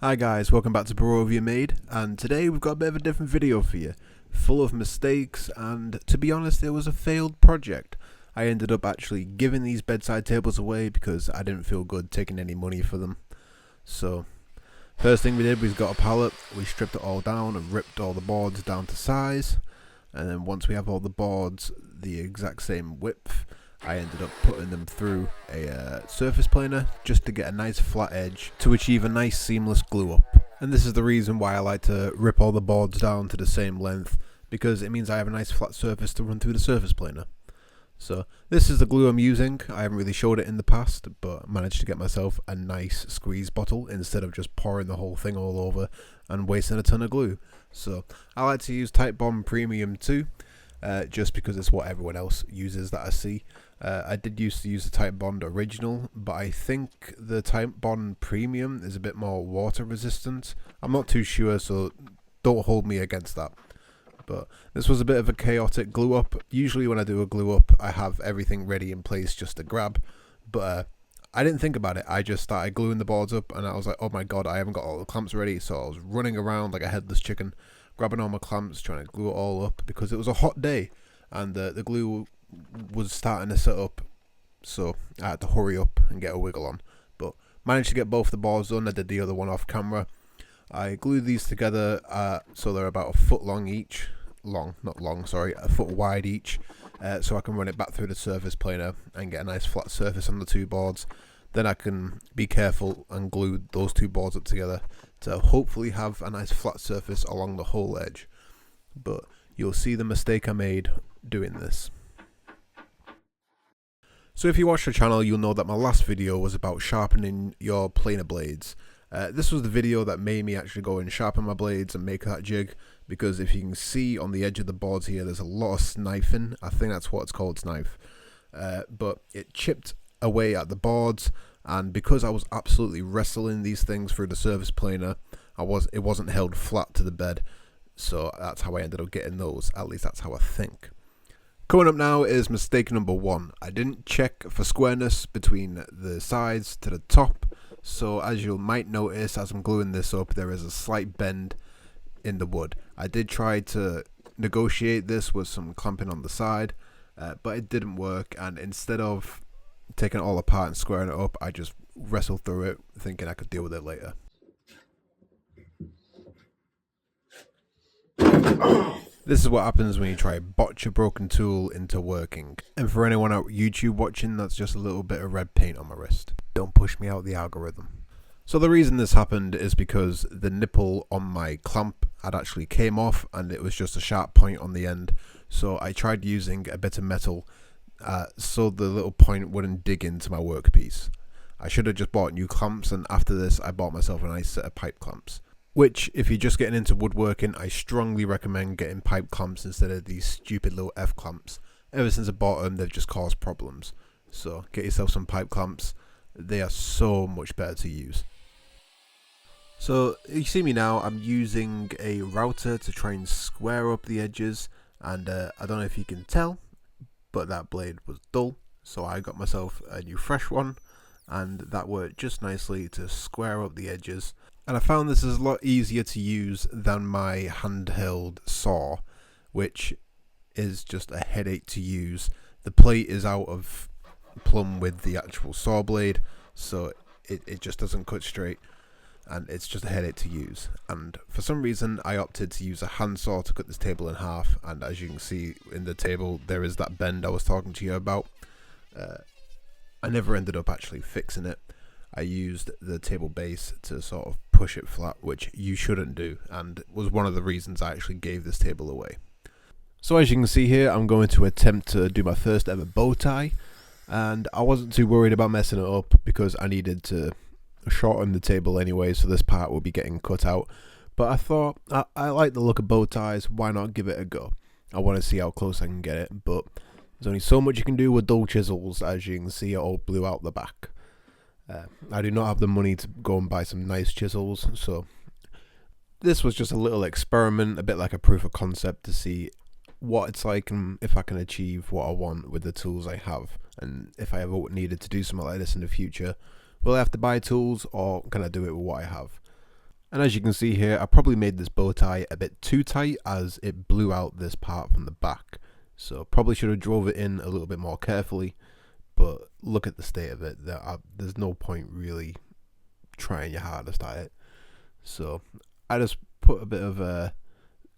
Hi guys, welcome back to Barovia Made, and today we've got a bit of a different video for you, full of mistakes, and to be honest, it was a failed project. I ended up actually giving these bedside tables away because I didn't feel good taking any money for them. So, first thing we did was got a pallet, we stripped it all down and ripped all the boards down to size, and then once we have all the boards the exact same width, I ended up putting them through a surface planer just to get a nice flat edge to achieve a nice seamless glue up. And this is the reason why I like to rip all the boards down to the same length, because it means I have a nice flat surface to run through the surface planer. So this is the glue I'm using. I haven't really showed it in the past, but I managed to get myself a nice squeeze bottle instead of just pouring the whole thing all over and wasting a ton of glue. So I like to use Titebond Premium too, just because it's what everyone else uses that I see. I did used to use the Titebond Original, but I think the Titebond Premium is a bit more water resistant. I'm not too sure, so don't hold me against that. But this was a bit of a chaotic glue up. Usually when I do a glue up, I have everything ready in place just to grab, but I didn't think about it. I just started gluing the boards up, and I was like, oh my god, I haven't got all the clamps ready, so I was running around like a headless chicken, grabbing all my clamps, trying to glue it all up, because it was a hot day, and the glue was starting to set up, so I had to hurry up and get a wiggle on. But managed to get both the boards done. I did the other one off camera. I glued these together so they're about a foot long each, a foot wide each, so I can run it back through the surface planer and get a nice flat surface on the two boards. Then I can be careful and glue those two boards up together to hopefully have a nice flat surface along the whole edge. But you'll see the mistake I made doing this. So if you watch the channel, you'll know that my last video was about sharpening your planer blades. This was the video that made me actually go and sharpen my blades and make that jig, because if you can see on the edge of the boards here, there's a lot of sniping. I think that's what it's called, snipe. But it chipped away at the boards, and because I was absolutely wrestling these things through the surface planer, it wasn't held flat to the bed. So that's how I ended up getting those. At least that's how I think. Coming up now is mistake number 1. I didn't check for squareness between the sides to the top, so as you might notice as I'm gluing this up, there is a slight bend in the wood. I did try to negotiate this with some clamping on the side, but it didn't work, and instead of taking it all apart and squaring it up, I just wrestled through it thinking I could deal with it later. This is what happens when you try to botch a broken tool into working. And for anyone out YouTube watching, that's just a little bit of red paint on my wrist. Don't push me out the algorithm. So the reason this happened is because the nipple on my clamp had actually came off, and it was just a sharp point on the end. So I tried using a bit of metal so the little point wouldn't dig into my workpiece. I should have just bought new clamps, and after this I bought myself a nice set of pipe clamps. Which, if you're just getting into woodworking, I strongly recommend getting pipe clamps instead of these stupid little F clamps. Ever since I bought them, they've just caused problems. So get yourself some pipe clamps. They are so much better to use. So you see me now, I'm using a router to try and square up the edges, and I don't know if you can tell, but that blade was dull, so I got myself a new fresh one, and that worked just nicely to square up the edges. And I found this is a lot easier to use than my handheld saw, which is just a headache to use. The plate is out of plumb with the actual saw blade, so it just doesn't cut straight, and it's just a headache to use. And for some reason I opted to use a handsaw to cut this table in half, and as you can see in the table, there is that bend I was talking to you about. I never ended up actually fixing it. I used the table base to sort of push it flat, which you shouldn't do, and was one of the reasons I actually gave this table away. So as you can see here, I'm going to attempt to do my first ever bow tie, and I wasn't too worried about messing it up because I needed to shorten the table anyway, so this part will be getting cut out. But I thought, I like the look of bow ties, why not give it a go? I want to see how close I can get it, but there's only so much you can do with dull chisels. As you can see, it all blew out the back. I do not have the money to go and buy some nice chisels, so this was just a little experiment, a bit like a proof of concept to see what it's like and if I can achieve what I want with the tools I have, and if I ever needed to do something like this in the future, will I have to buy tools or can I do it with what I have? And as you can see here, I probably made this bow tie a bit too tight as it blew out this part from the back. So probably should have drove it in a little bit more carefully, but look at the state of it. There's no point really trying your hardest at it. So I just put a bit of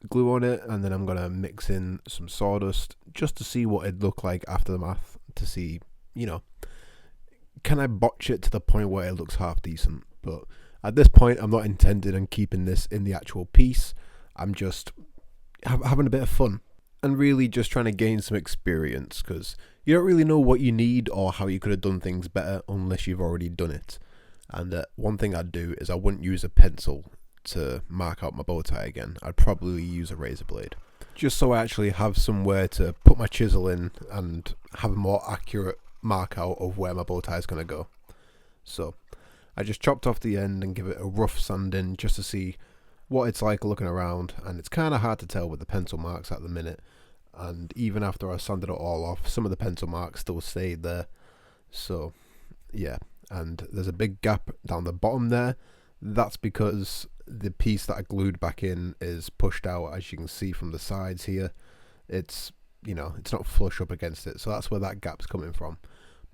glue on it, and then I'm going to mix in some sawdust just to see what it'd look like after the math, to see, you know, can I botch it to the point where it looks half decent. But at this point, I'm not intending on keeping this in the actual piece. I'm just having a bit of fun and really just trying to gain some experience, because you don't really know what you need or how you could have done things better unless you've already done it. And one thing I'd do is I wouldn't use a pencil to mark out my bow tie again. I'd probably use a razor blade, just so I actually have somewhere to put my chisel in and have a more accurate mark out of where my bow tie is going to go. So I just chopped off the end and give it a rough sanding just to see what it's like looking around, and it's kind of hard to tell with the pencil marks at the minute, and even after I sanded it all off, some of the pencil marks still stayed there. So yeah, and there's a big gap down the bottom there. That's because the piece that I glued back in is pushed out, as you can see from the sides here. It's, you know, it's not flush up against it, so that's where that gap's coming from.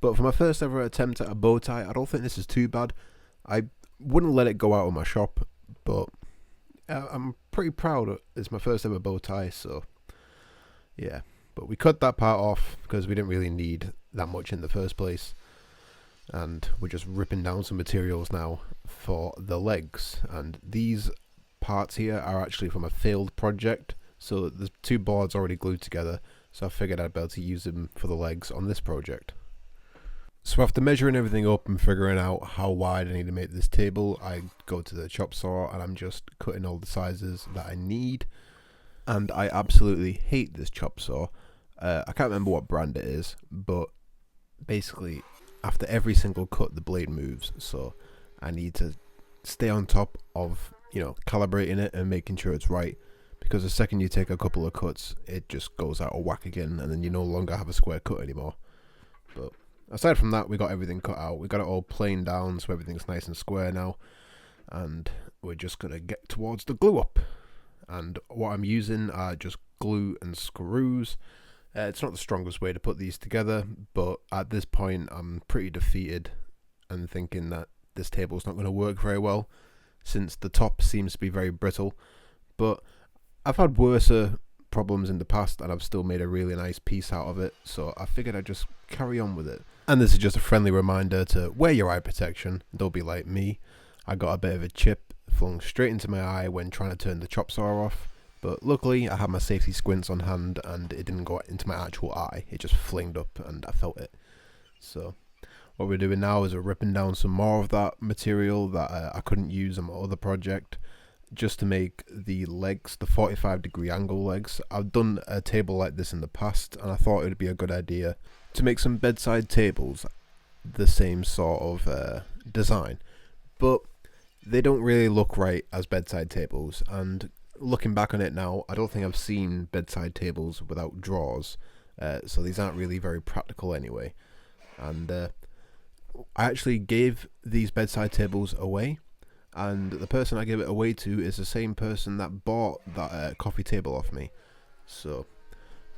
But for my first ever attempt at a bow tie, I don't think this is too bad. I wouldn't let it go out of my shop, but I'm pretty proud it's my first ever bow tie, so yeah. But we cut that part off because we didn't really need that much in the first place, and we're just ripping down some materials now for the legs. And these parts here are actually from a failed project, so the two boards already glued together, so I figured I'd be able to use them for the legs on this project. So after measuring everything up and figuring out how wide I need to make this table, I go to the chop saw and I'm just cutting all the sizes that I need. And I absolutely hate this chop saw. I can't remember what brand it is, but basically after every single cut the blade moves, so I need to stay on top of, you know, calibrating it and making sure it's right, because the second you take a couple of cuts it just goes out of whack again, and then you no longer have a square cut anymore. But aside from that, we got everything cut out. We got it all planed down, so everything's nice and square now. And we're just going to get towards the glue up. And what I'm using are just glue and screws. It's not the strongest way to put these together, but at this point I'm pretty defeated and thinking that this table's not going to work very well, since the top seems to be very brittle. But I've had worse problems in the past and I've still made a really nice piece out of it, so I figured I'd just carry on with it. And this is just a friendly reminder to wear your eye protection. Don't be like me. I got a bit of a chip flung straight into my eye when trying to turn the chop saw off, but luckily I had my safety squints on hand and it didn't go into my actual eye. It just flinged up and I felt it. So what we're doing now is we're ripping down some more of that material that I couldn't use on my other project, just to make the legs, the 45-degree angle legs. I've done a table like this in the past, and I thought it would be a good idea to make some bedside tables the same sort of design, but they don't really look right as bedside tables. And looking back on it now, I don't think I've seen bedside tables without drawers, so these aren't really very practical anyway. And I actually gave these bedside tables away, and the person I gave it away to is the same person that bought that coffee table off me. So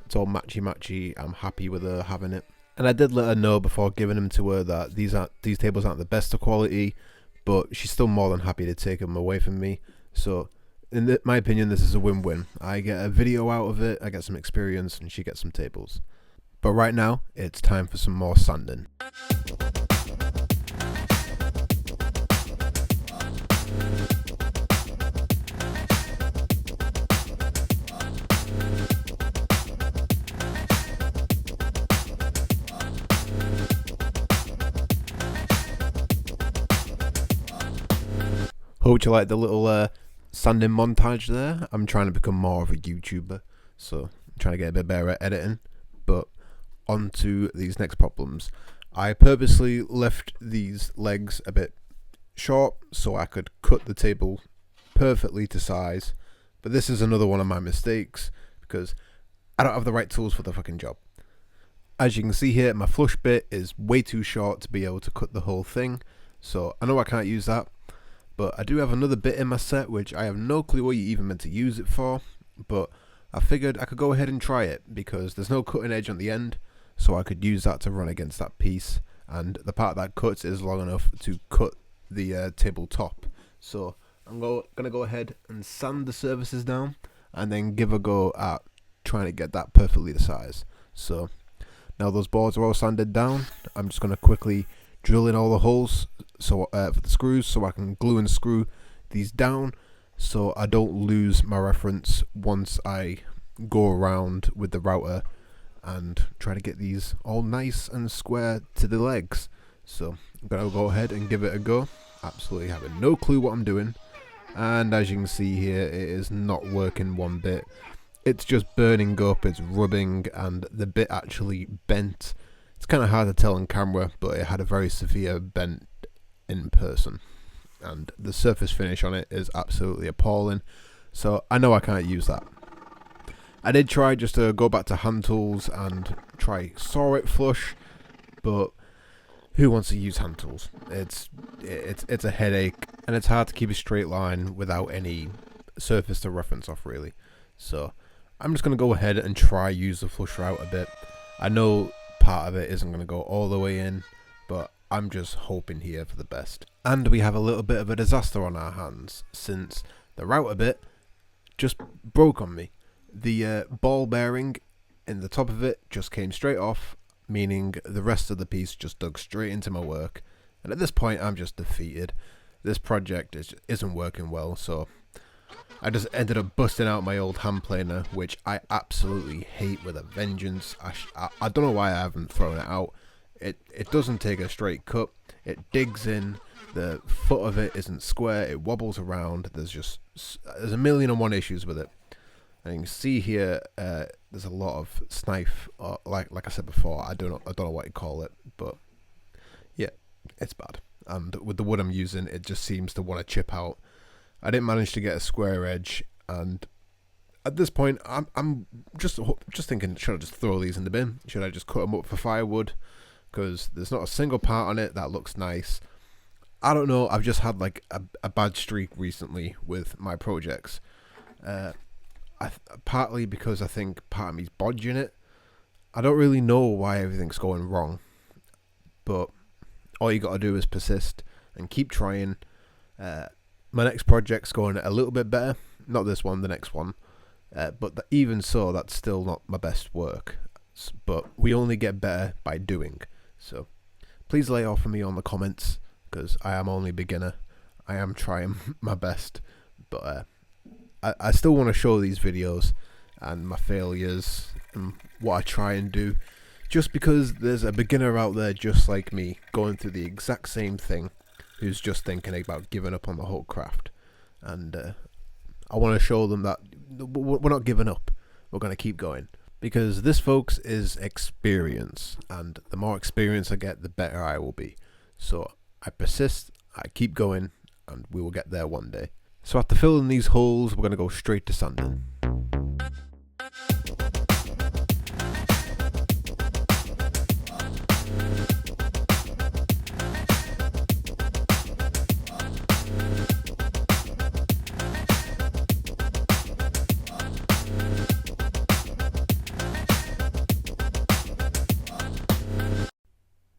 it's all matchy. I'm happy with her having it. And I did let her know before giving them to her that these tables aren't the best of quality, but she's still more than happy to take them away from me. So in my opinion, this is a win-win. I get a video out of it, I get some experience, and she gets some tables. But right now, it's time for some more sanding. Hope you like the little sanding montage there. I'm trying to become more of a YouTuber, so I'm trying to get a bit better at editing. But on to these next problems. I purposely left these legs a bit short so I could cut the table perfectly to size. But this is another one of my mistakes, because I don't have the right tools for the fucking job. As you can see here, my flush bit is way too short to be able to cut the whole thing, so I know I can't use that. But I do have another bit in my set which I have no clue what you even meant to use it for, but I figured I could go ahead and try it because there's no cutting edge on the end, so I could use that to run against that piece, and the part that cuts is long enough to cut the tabletop. So I'm gonna go ahead and sand the surfaces down and then give a go at trying to get that perfectly the size. So now those boards are all sanded down, I'm just gonna quickly drill in all the holes so for the screws, so I can glue and screw these down so I don't lose my reference once I go around with the router and try to get these all nice and square to the legs. So I'm gonna go ahead and give it a go, absolutely having no clue what I'm doing, and as you can see here, it is not working one bit. It's just burning up, it's rubbing, and the bit actually bent. It's kind of hard to tell on camera, but it had a very severe bent in person, and the surface finish on it is absolutely appalling, so I know I can't use that. I did try just to go back to hand tools and try saw it flush, but who wants to use hand tools? It's a headache, and it's hard to keep a straight line without any surface to reference off, really. So I'm just going to go ahead and try use the flush route a bit. I know part of it isn't going to go all the way in, but I'm just hoping here for the best. And we have a little bit of a disaster on our hands, since the router bit just broke on me. The ball bearing in the top of it just came straight off, meaning the rest of the piece just dug straight into my work, and at this point I'm just defeated. This project isn't working well, so I just ended up busting out my old hand planer, which I absolutely hate with a vengeance. I don't know why I haven't thrown it out. It doesn't take a straight cut, it digs in, the foot of it isn't square, it wobbles around, there's a million and one issues with it. And you can see here, there's a lot of snipe, like I said before. I don't know what you call it, but yeah, it's bad. And with the wood I'm using, it just seems to want to chip out. I didn't manage to get a square edge, and at this point, I'm just thinking, should I just throw these in the bin? Should I just cut them up for firewood? Because there's not a single part on it that looks nice. I don't know. I've just had like a bad streak recently with my projects. Partly because I think part of me's bodging it. I don't really know why everything's going wrong, but all you gotta do is persist and keep trying. My next project's going a little bit better, not this one, the next one, but even so, that's still not my best work, but we only get better by doing. So please lay off of me on the comments, because I am only a beginner. I am trying my best, but I still want to show these videos and my failures and what I try and do, just because there's a beginner out there just like me going through the exact same thing, who's just thinking about giving up on the whole craft. And I want to show them that we're not giving up, we're going to keep going, because this, folks, is experience, and the more experience I get, the better I will be. So I persist, I keep going, and we will get there one day. So after filling these holes, we're going to go straight to sanding.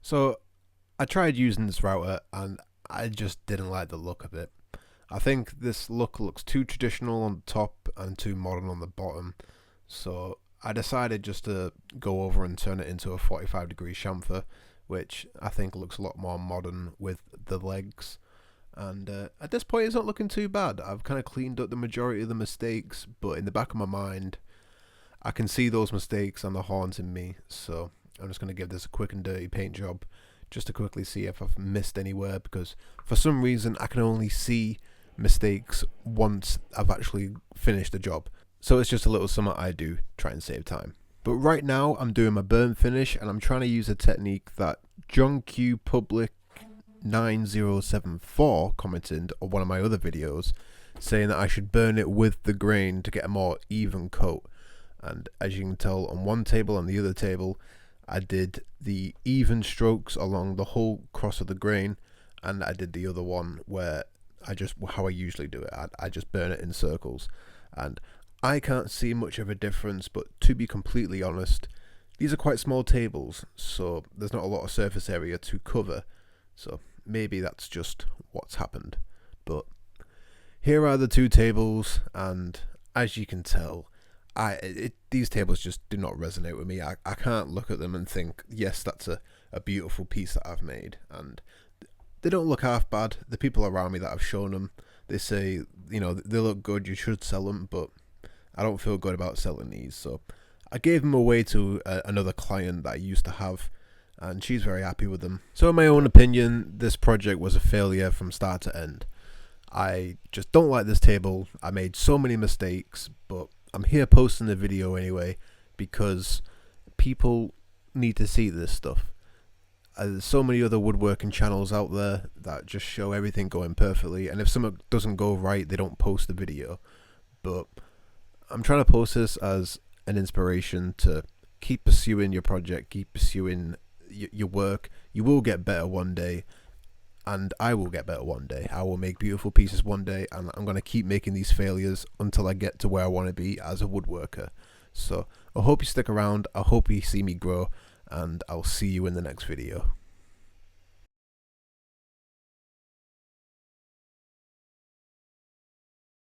So I tried using this router and I just didn't like the look of it. I think this look looks too traditional on the top and too modern on the bottom, so I decided just to go over and turn it into a 45-degree chamfer, which I think looks a lot more modern with the legs. And at this point it's not looking too bad. I've kind of cleaned up the majority of the mistakes, but in the back of my mind I can see those mistakes and they're haunting me, so I'm just going to give this a quick and dirty paint job just to quickly see if I've missed anywhere, because for some reason I can only see mistakes once I've actually finished the job. So it's just a little something I do, try and save time. But right now I'm doing my burn finish, and I'm trying to use a technique that John Q Public 9074 commented on one of my other videos, saying that I should burn it with the grain to get a more even coat. And as you can tell on one table and the other table, I did the even strokes along the whole cross of the grain, and I did the other one where how I usually do it. I just burn it in circles, and I can't see much of a difference. But to be completely honest, these are quite small tables, so there's not a lot of surface area to cover. So maybe that's just what's happened. But here are the two tables, and as you can tell, these tables just do not resonate with me. I can't look at them and think, yes, that's a beautiful piece that I've made. And they don't look half bad. The people around me that I've shown them, they say, they look good, you should sell them, but I don't feel good about selling these. So I gave them away to another client that I used to have, and she's very happy with them. So in my own opinion, this project was a failure from start to end. I just don't like this table. I made so many mistakes, but I'm here posting the video anyway because people need to see this stuff. There's so many other woodworking channels out there that just show everything going perfectly, and if something doesn't go right, they don't post the video. But I'm trying to post this as an inspiration to keep pursuing your project, keep pursuing your work. You will get better one day, and I will get better one day. I will make beautiful pieces one day, and I'm going to keep making these failures until I get to where I want to be as a woodworker. So I hope you stick around, I hope you see me grow, and I'll see you in the next video.